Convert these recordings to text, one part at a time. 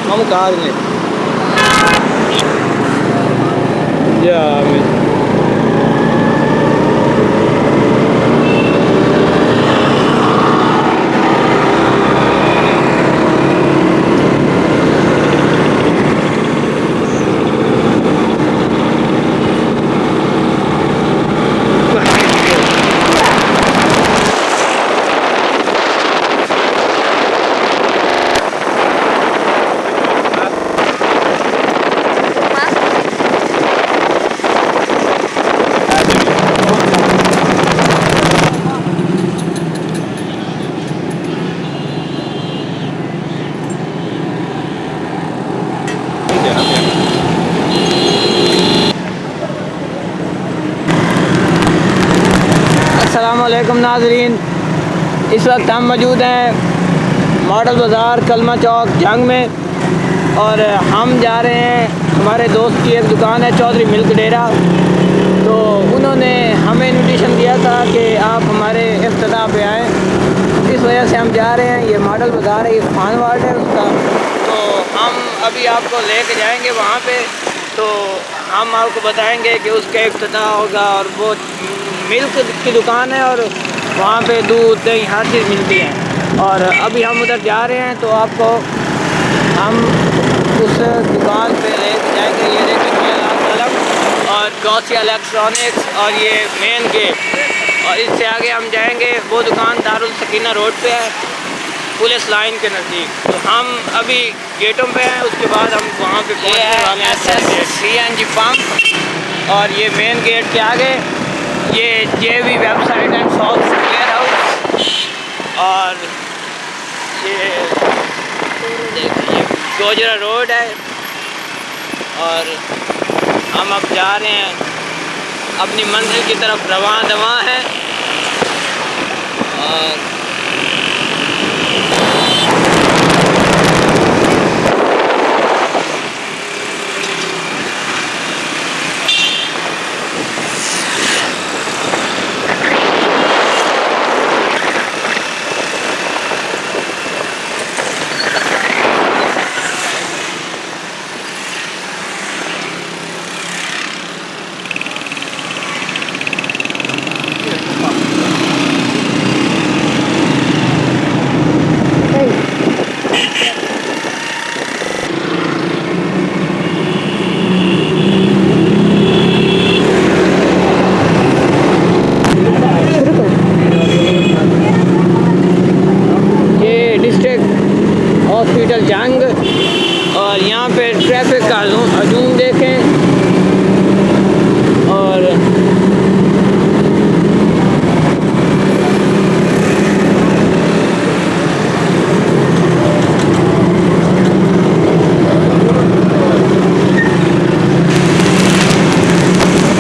हम कार में या अस्सलामुअलैकुम नाज़रीन, इस वक्त हम मौजूद हैं मॉडल बाज़ार कलमा चौक जंग में और हम जा रहे हैं। हमारे दोस्त की एक दुकान है चौधरी मिल्क डेरा, तो उन्होंने हमें इन्विटेशन दिया था कि आप हमारे इफ्तिताह पे आएँ, इस वजह से हम जा रहे हैं। ये मॉडल बाज़ार है, ये खान वार्ड है उसका, तो हम अभी आपको लेके जाएंगे वहाँ पे। तो हम आपको बताएंगे कि उसका इफ्तिताह होगा और वो मिल्क की दुकान है और वहाँ पे दूध दही हर चीज़ मिलती है। और अभी हम उधर जा रहे हैं तो आपको हम उस दुकान पे लेके जाएंगे। ये देखेंगे अलग और गौसिया इलेक्ट्रॉनिक्स और ये मेन गेट, और इससे आगे हम जाएंगे वो दुकान sakina रोड पे है, पुलिस लाइन के नज़दीक। तो हम अभी गेटों पे हैं, उसके बाद हम वहाँ पे पहुँचने वाले हैं। CNG पंप और ये मेन गेट के आगे ये JV website and shops warehouse, और ये देखिए गोजरा रोड है। और हम अब जा रहे हैं अपनी मंजिल की तरफ, रवां दवां हैं। और जंग, और यहाँ पे ट्रैफिक का हजूम देखें। और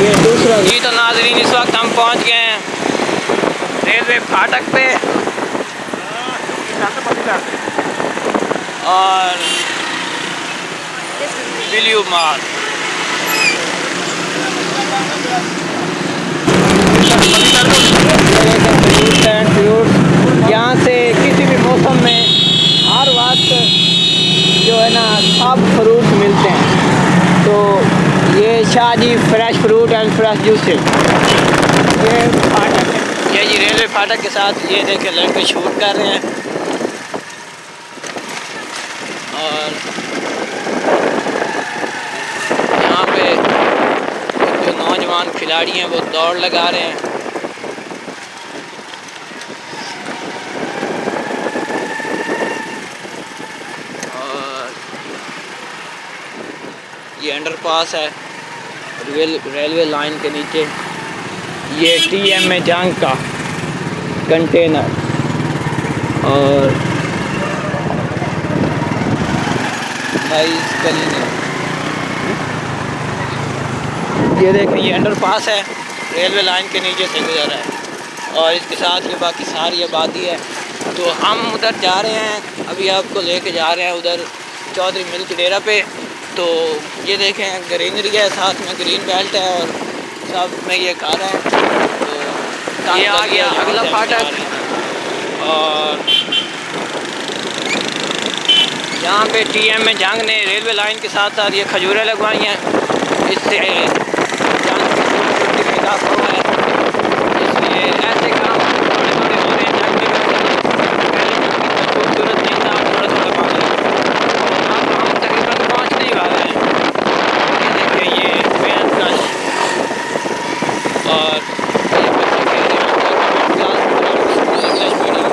ये दूसरा जी। तो नाज़रीन, इस वक्त हम पहुँच गए हैं रेलवे फाटक पे और बिलियो माल। यहाँ से किसी भी मौसम में हर वक्त जो है ना सब फ्रूट मिलते हैं। तो ये Shahji fresh fruit and fresh juices, ये फाटक है। ये जी रेलवे फाटक के साथ ये देखे लड़के शूट कर रहे हैं। और यहाँ पे जो नौजवान खिलाड़ी हैं वो दौड़ लगा रहे हैं। और ये अंडरपास है रेलवे लाइन के नीचे। ये TM जंग का कंटेनर। और ये देखें, ये अंडरपास है, रेलवे लाइन के नीचे से गुजर रहा है और इसके साथ ये बाकी सारी आबादी है। तो हम उधर जा रहे हैं, अभी आपको लेके जा रहे हैं उधर चौधरी मिल्क डेरा पे। तो ये देखें ग्रीनरी है, साथ में ग्रीन बेल्ट है और सब में ये कार है। तो ये आ गया अगला फाटक। और यहाँ पे टीएम में जंग ने रेलवे लाइन के साथ साथ ये खजूरें लगवाई हैं। इससे जंग की खूबसूरती में इजाफा हुआ है। इसलिए ऐसे काम थोड़े थोड़े हो रहे हैं जंग की वजह से। पहले जंग की खूबसूरत नहीं था, थोड़ा थोड़ा पानी। अब हम तकरीबन पहुँचने ही वाले हैं। ये देखिए ये बेहद कश और ये बच्चे खेल रहे हैं क्लास स्कूल इंग्लिश मीडियम।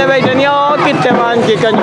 भाई दुनिया कितने मान चिकन